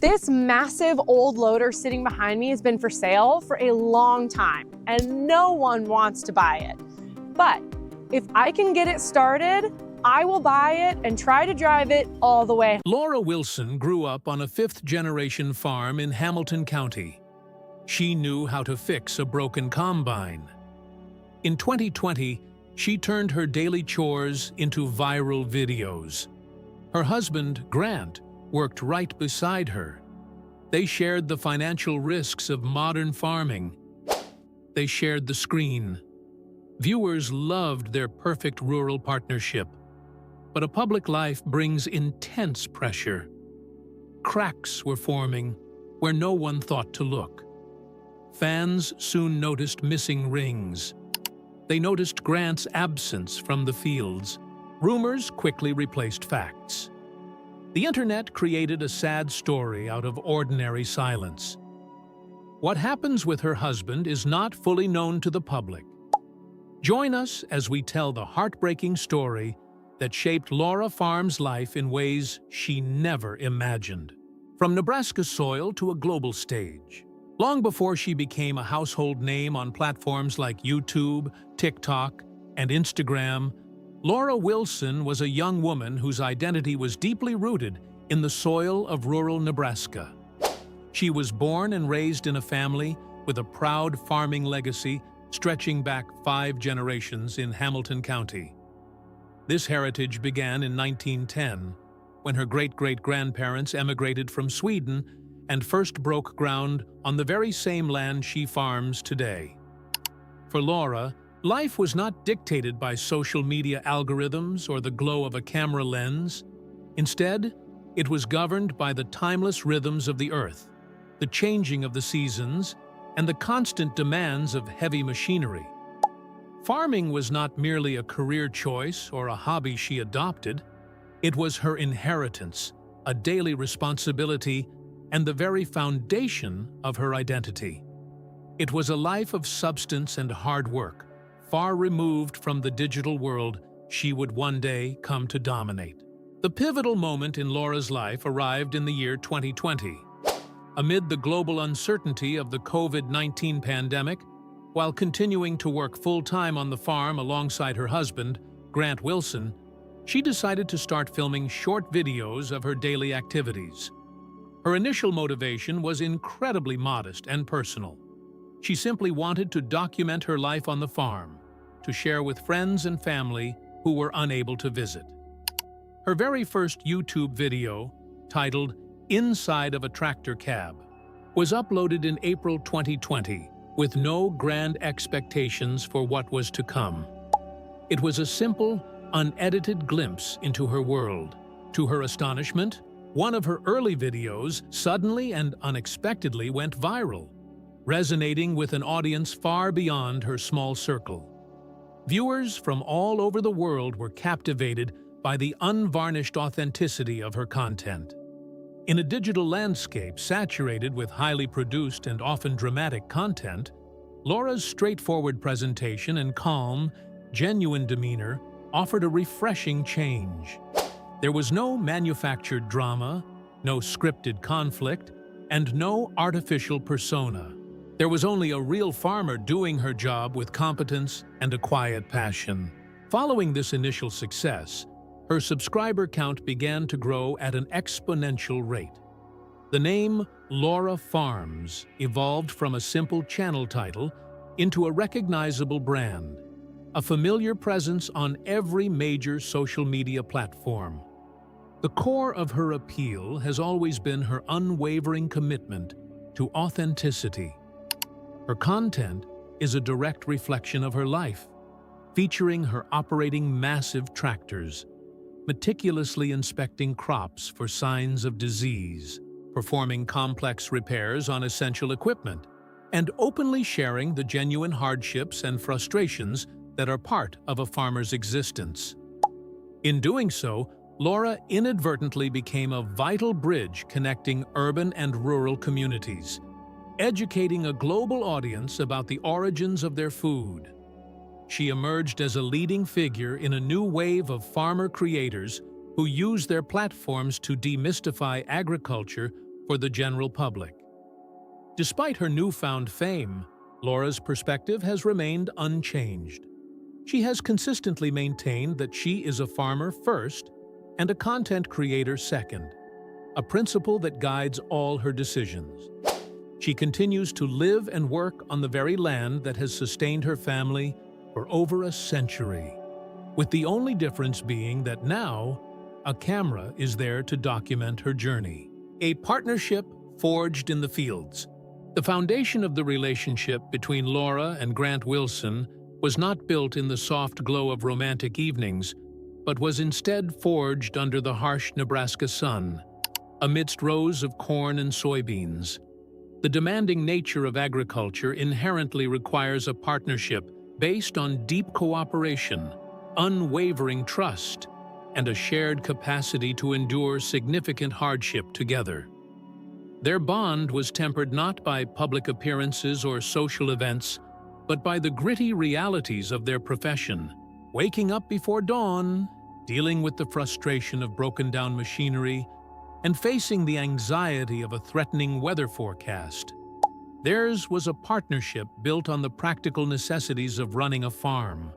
This massive old loader sitting behind me has been for sale for a long time, and no one wants to buy it. But if I can get it started, I will buy it and try to drive it all the way. Laura Wilson grew up on a fifth-generation farm in Hamilton County. She knew how to fix a broken combine. In 2020, she turned her daily chores into viral videos. Her husband, Grant, worked right beside her. They shared the financial risks of modern farming. They shared the screen. Viewers loved their perfect rural partnership. But a public life brings intense pressure. Cracks were forming where no one thought to look. Fans soon noticed missing rings. They noticed Grant's absence from the fields. Rumors quickly replaced facts. The internet created a sad story out of ordinary silence. What happens with her husband is not fully known to the public. Join us as we tell the heartbreaking story that shaped Laura Farm's life in ways she never imagined. From Nebraska soil to a global stage. Long before she became a household name on platforms like YouTube, TikTok, and Instagram, Laura Wilson was a young woman whose identity was deeply rooted in the soil of rural Nebraska. She was born and raised in a family with a proud farming legacy stretching back 5 generations in Hamilton County. This heritage began in 1910, when her great-great-grandparents emigrated from Sweden and first broke ground on the very same land she farms today. For Laura, life was not dictated by social media algorithms or the glow of a camera lens. Instead, it was governed by the timeless rhythms of the earth, the changing of the seasons, and the constant demands of heavy machinery. Farming was not merely a career choice or a hobby she adopted. It was her inheritance, a daily responsibility, and the very foundation of her identity. It was a life of substance and hard work, far removed from the digital world she would one day come to dominate. The pivotal moment in Laura's life arrived in the year 2020. Amid the global uncertainty of the COVID-19 pandemic, while continuing to work full-time on the farm alongside her husband, Grant Wilson, she decided to start filming short videos of her daily activities. Her initial motivation was incredibly modest and personal. She simply wanted to document her life on the farm, to share with friends and family who were unable to visit. Her very first YouTube video, titled "Inside of a Tractor Cab," was uploaded in April 2020, with no grand expectations for what was to come. It was a simple, unedited glimpse into her world. To her astonishment, one of her early videos suddenly and unexpectedly went viral, resonating with an audience far beyond her small circle. Viewers from all over the world were captivated by the unvarnished authenticity of her content. In a digital landscape saturated with highly produced and often dramatic content, Laura's straightforward presentation and calm, genuine demeanor offered a refreshing change. There was no manufactured drama, no scripted conflict, and no artificial persona. There was only a real farmer doing her job with competence and a quiet passion. Following this initial success, her subscriber count began to grow at an exponential rate. The name Laura Farms evolved from a simple channel title into a recognizable brand, a familiar presence on every major social media platform. The core of her appeal has always been her unwavering commitment to authenticity. Her content is a direct reflection of her life, featuring her operating massive tractors, meticulously inspecting crops for signs of disease, performing complex repairs on essential equipment, and openly sharing the genuine hardships and frustrations that are part of a farmer's existence. In doing so, Laura inadvertently became a vital bridge connecting urban and rural communities, educating a global audience about the origins of their food. She emerged as a leading figure in a new wave of farmer creators who use their platforms to demystify agriculture for the general public. Despite her newfound fame, Laura's perspective has remained unchanged. She has consistently maintained that she is a farmer first and a content creator second, a principle that guides all her decisions. She continues to live and work on the very land that has sustained her family for over a century, with the only difference being that now a camera is there to document her journey. A partnership forged in the fields. The foundation of the relationship between Laura and Grant Wilson was not built in the soft glow of romantic evenings, but was instead forged under the harsh Nebraska sun, amidst rows of corn and soybeans. The demanding nature of agriculture inherently requires a partnership based on deep cooperation, unwavering trust, and a shared capacity to endure significant hardship together. Their bond was tempered not by public appearances or social events, but by the gritty realities of their profession, waking up before dawn, dealing with the frustration of broken-down machinery, and facing the anxiety of a threatening weather forecast. Theirs was a partnership built on the practical necessities of running a farm,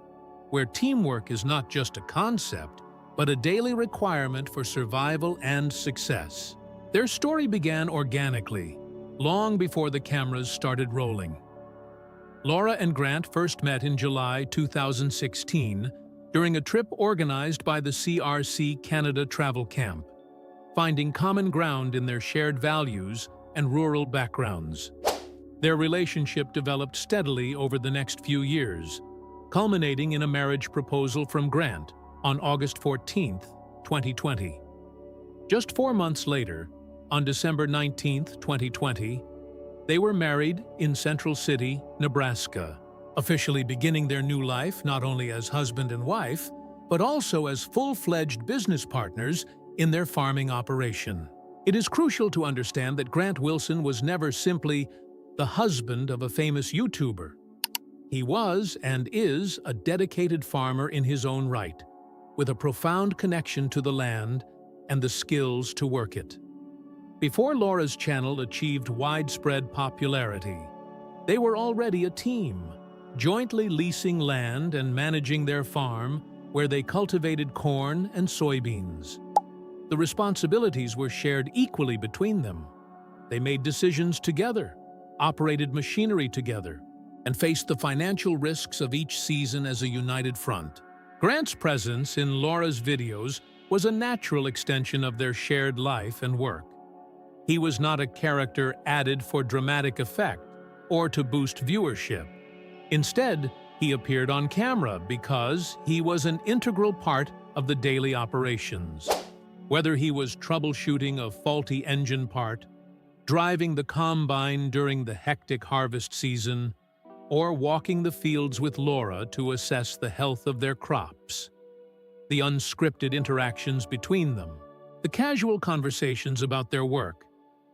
where teamwork is not just a concept, but a daily requirement for survival and success. Their story began organically, long before the cameras started rolling. Laura and Grant first met in July 2016 during a trip organized by the CRC Canada Travel Camp, finding common ground in their shared values and rural backgrounds. Their relationship developed steadily over the next few years, culminating in a marriage proposal from Grant on August 14, 2020. Just 4 months later, on December 19, 2020, they were married in Central City, Nebraska, officially beginning their new life not only as husband and wife, but also as full-fledged business partners in their farming operation. It is crucial to understand that Grant Wilson was never simply the husband of a famous YouTuber. He was and is a dedicated farmer in his own right, with a profound connection to the land and the skills to work it. Before Laura's channel achieved widespread popularity, they were already a team, jointly leasing land and managing their farm where they cultivated corn and soybeans. The responsibilities were shared equally between them. They made decisions together, operated machinery together, and faced the financial risks of each season as a united front. Grant's presence in Laura's videos was a natural extension of their shared life and work. He was not a character added for dramatic effect or to boost viewership. Instead, he appeared on camera because he was an integral part of the daily operations. Whether he was troubleshooting a faulty engine part, driving the combine during the hectic harvest season, or walking the fields with Laura to assess the health of their crops. The unscripted interactions between them, the casual conversations about their work,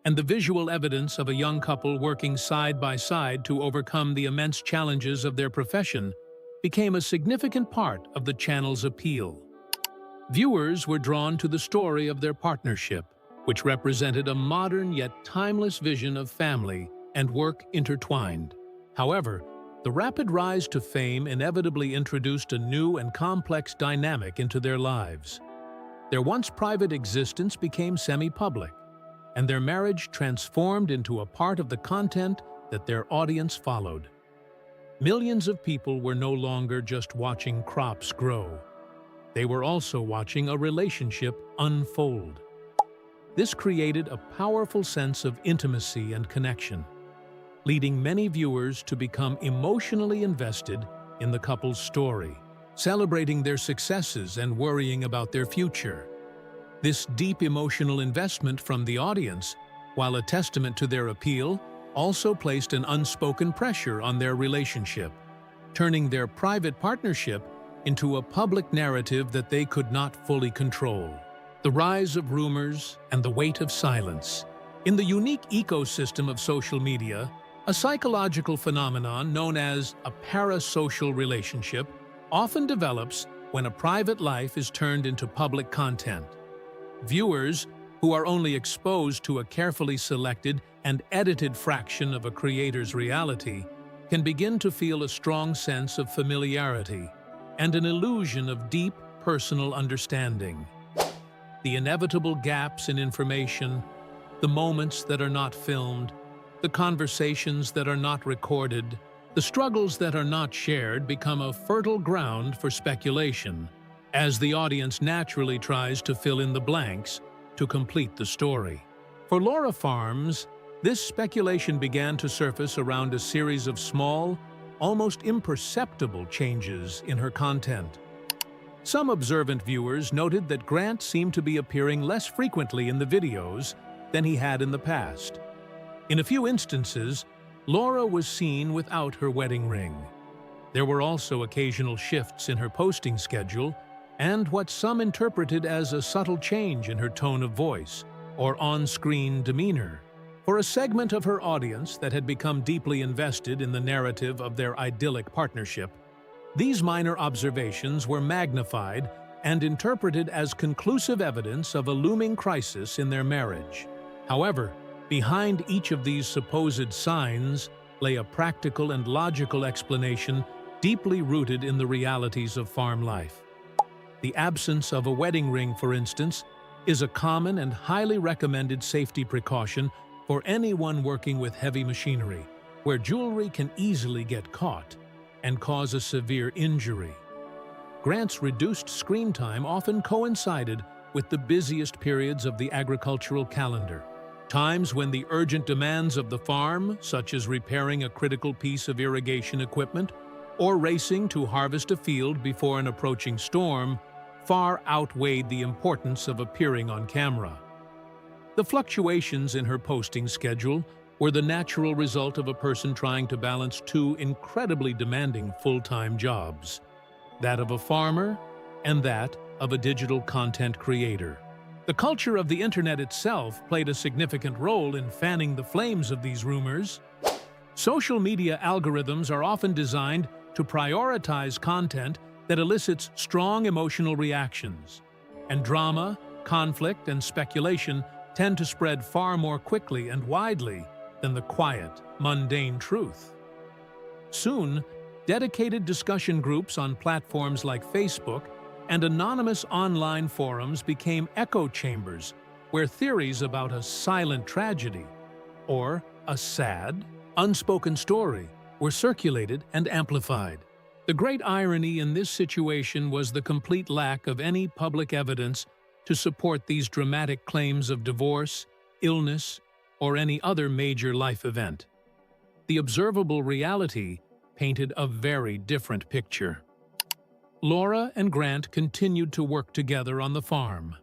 and the visual evidence of a young couple working side by side to overcome the immense challenges of their profession became a significant part of the channel's appeal. Viewers were drawn to the story of their partnership, which represented a modern yet timeless vision of family and work intertwined. However, the rapid rise to fame inevitably introduced a new and complex dynamic into their lives. Their once private existence became semi-public, and their marriage transformed into a part of the content that their audience followed. Millions of people were no longer just watching crops grow. They were also watching a relationship unfold. This created a powerful sense of intimacy and connection, leading many viewers to become emotionally invested in the couple's story, celebrating their successes and worrying about their future. This deep emotional investment from the audience, while a testament to their appeal, also placed an unspoken pressure on their relationship, turning their private partnership into a public narrative that they could not fully control. The rise of rumors and the weight of silence. In the unique ecosystem of social media, a psychological phenomenon known as a parasocial relationship often develops when a private life is turned into public content. Viewers, who are only exposed to a carefully selected and edited fraction of a creator's reality, can begin to feel a strong sense of familiarity and an illusion of deep personal understanding. The inevitable gaps in information, the moments that are not filmed, the conversations that are not recorded, the struggles that are not shared become a fertile ground for speculation, as the audience naturally tries to fill in the blanks to complete the story. For Laura Farms, this speculation began to surface around a series of small, almost imperceptible changes in her content. Some observant viewers noted that Grant seemed to be appearing less frequently in the videos than he had in the past. In a few instances, Laura was seen without her wedding ring. There were also occasional shifts in her posting schedule and what some interpreted as a subtle change in her tone of voice or on-screen demeanor. For a segment of her audience that had become deeply invested in the narrative of their idyllic partnership, these minor observations were magnified and interpreted as conclusive evidence of a looming crisis in their marriage. However, behind each of these supposed signs lay a practical and logical explanation deeply rooted in the realities of farm life. The absence of a wedding ring, for instance, is a common and highly recommended safety precaution for anyone working with heavy machinery, where jewelry can easily get caught and cause a severe injury. Grant's reduced screen time often coincided with the busiest periods of the agricultural calendar, times when the urgent demands of the farm, such as repairing a critical piece of irrigation equipment or racing to harvest a field before an approaching storm, far outweighed the importance of appearing on camera. The fluctuations in her posting schedule were the natural result of a person trying to balance two incredibly demanding full-time jobs, that of a farmer and that of a digital content creator. The culture of the internet itself played a significant role in fanning the flames of these rumors. Social media algorithms are often designed to prioritize content that elicits strong emotional reactions, and drama, conflict, and speculation tend to spread far more quickly and widely than the quiet, mundane truth. Soon, dedicated discussion groups on platforms like Facebook and anonymous online forums became echo chambers where theories about a silent tragedy or a sad, unspoken story were circulated and amplified. The great irony in this situation was the complete lack of any public evidence to support these dramatic claims of divorce, illness, or any other major life event. The observable reality painted a very different picture. Laura and Grant continued to work together on the farm.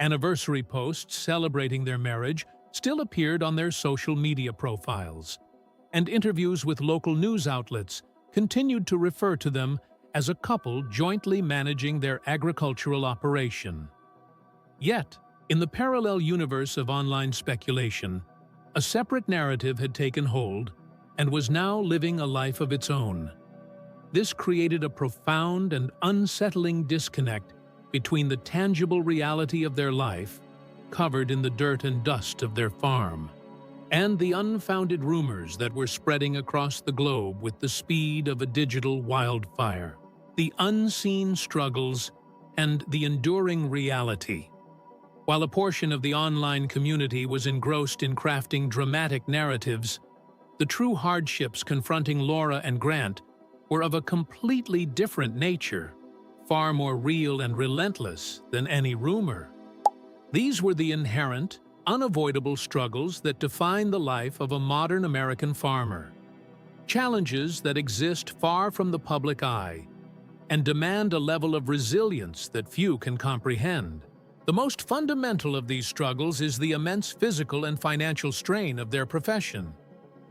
Anniversary posts celebrating their marriage still appeared on their social media profiles, and interviews with local news outlets continued to refer to them as a couple jointly managing their agricultural operation. Yet, in the parallel universe of online speculation, a separate narrative had taken hold and was now living a life of its own. This created a profound and unsettling disconnect between the tangible reality of their life, covered in the dirt and dust of their farm, and the unfounded rumors that were spreading across the globe with the speed of a digital wildfire. The unseen struggles and the enduring reality. While a portion of the online community was engrossed in crafting dramatic narratives, the true hardships confronting Laura and Grant were of a completely different nature, far more real and relentless than any rumor. These were the inherent, unavoidable struggles that define the life of a modern American farmer. Challenges that exist far from the public eye and demand a level of resilience that few can comprehend. The most fundamental of these struggles is the immense physical and financial strain of their profession.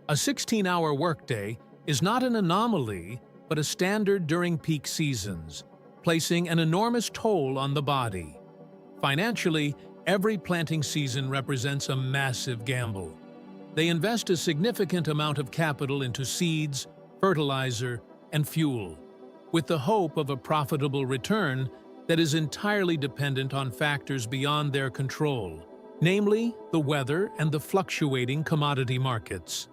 A 16-hour workday is not an anomaly, but a standard during peak seasons, placing an enormous toll on the body. Financially, every planting season represents a massive gamble. They invest a significant amount of capital into seeds, fertilizer, and fuel, with the hope of a profitable return that is entirely dependent on factors beyond their control, namely the weather and the fluctuating commodity markets.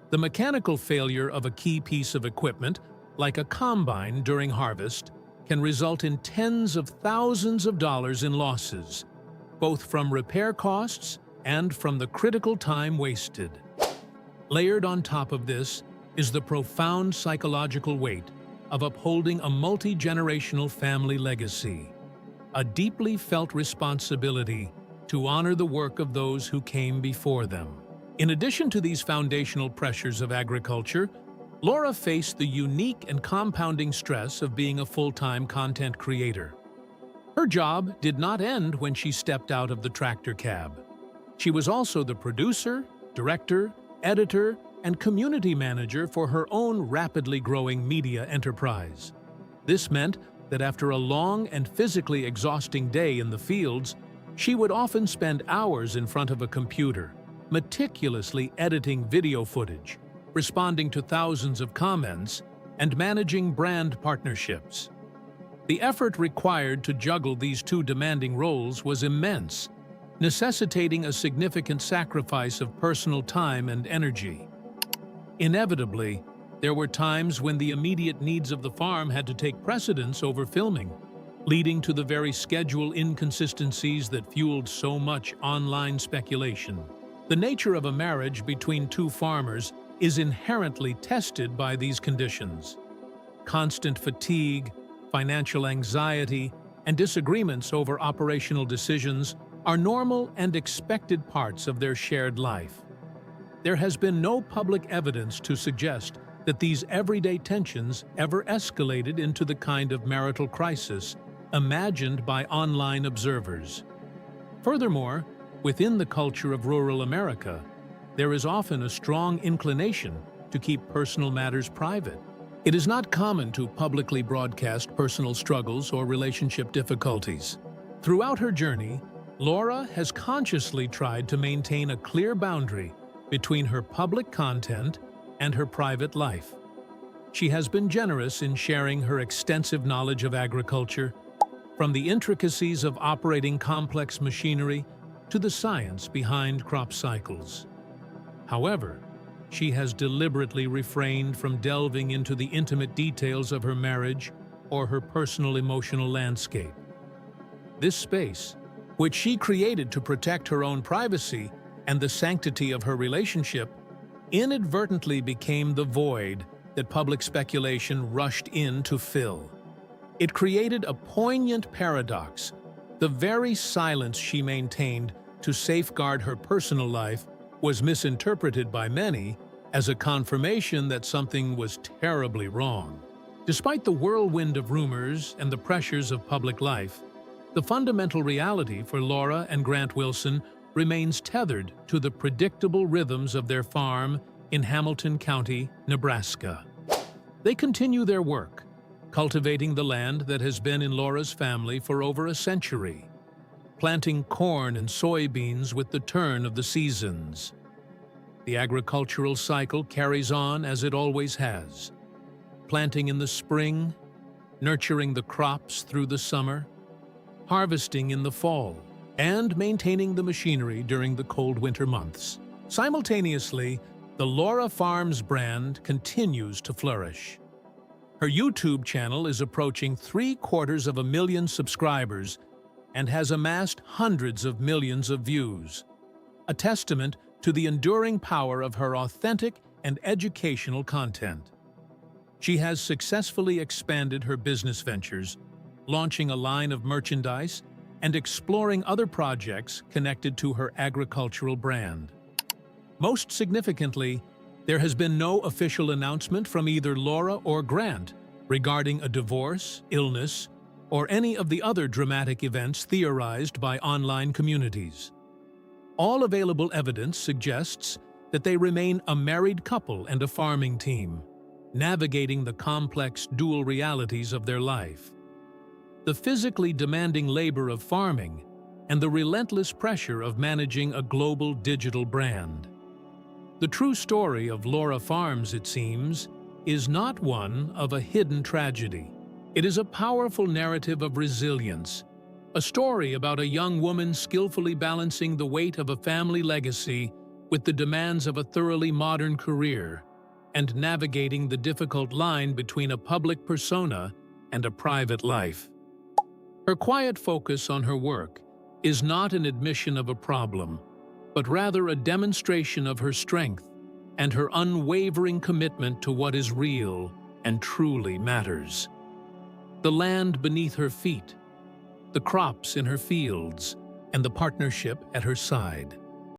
The mechanical failure of a key piece of equipment, like a combine during harvest, can result in tens of thousands of dollars in losses, both from repair costs and from the critical time wasted. Layered on top of this is the profound psychological weight of upholding a multi-generational family legacy, a deeply felt responsibility to honor the work of those who came before them. In addition to these foundational pressures of agriculture, Laura faced the unique and compounding stress of being a full-time content creator. Her job did not end when she stepped out of the tractor cab. She was also the producer, director, editor, and community manager for her own rapidly growing media enterprise. This meant that after a long and physically exhausting day in the fields, she would often spend hours in front of a computer, meticulously editing video footage, responding to thousands of comments, and managing brand partnerships. The effort required to juggle these two demanding roles was immense, necessitating a significant sacrifice of personal time and energy. Inevitably, there were times when the immediate needs of the farm had to take precedence over filming, leading to the very schedule inconsistencies that fueled so much online speculation. The nature of a marriage between two farmers is inherently tested by these conditions. Constant fatigue, financial anxiety, and disagreements over operational decisions are normal and expected parts of their shared life. There has been no public evidence to suggest that these everyday tensions ever escalated into the kind of marital crisis imagined by online observers. Furthermore, within the culture of rural America, there is often a strong inclination to keep personal matters private. It is not common to publicly broadcast personal struggles or relationship difficulties. Throughout her journey, Laura has consciously tried to maintain a clear boundary between her public content and her private life. She has been generous in sharing her extensive knowledge of agriculture, from the intricacies of operating complex machinery to the science behind crop cycles. However, she has deliberately refrained from delving into the intimate details of her marriage or her personal emotional landscape. This space, which she created to protect her own privacy and the sanctity of her relationship, inadvertently became the void that public speculation rushed in to fill. It created a poignant paradox. The very silence she maintained to safeguard her personal life was misinterpreted by many as a confirmation that something was terribly wrong. Despite the whirlwind of rumors and the pressures of public life, the fundamental reality for Laura and Grant Wilson remains tethered to the predictable rhythms of their farm in Hamilton County, Nebraska. They continue their work, cultivating the land that has been in Laura's family for over a century, planting corn and soybeans with the turn of the seasons. The agricultural cycle carries on as it always has, planting in the spring, nurturing the crops through the summer, harvesting in the fall, and maintaining the machinery during the cold winter months. Simultaneously, the Laura Farms brand continues to flourish. Her YouTube channel is approaching 750,000 subscribers and has amassed hundreds of millions of views, a testament to the enduring power of her authentic and educational content. She has successfully expanded her business ventures, launching a line of merchandise and exploring other projects connected to her agricultural brand. Most significantly, there has been no official announcement from either Laura or Grant regarding a divorce, illness, or any of the other dramatic events theorized by online communities. All available evidence suggests that they remain a married couple and a farming team, navigating the complex dual realities of their life. The physically demanding labor of farming and the relentless pressure of managing a global digital brand. The true story of Laura Farms, it seems, is not one of a hidden tragedy. It is a powerful narrative of resilience, A story about a young woman skillfully balancing the weight of a family legacy with the demands of a thoroughly modern career, and navigating the difficult line between a public persona and a private life. Her quiet focus on her work is not an admission of a problem, but rather a demonstration of her strength and her unwavering commitment to what is real and truly matters. The land beneath her feet, the crops in her fields, and the partnership at her side.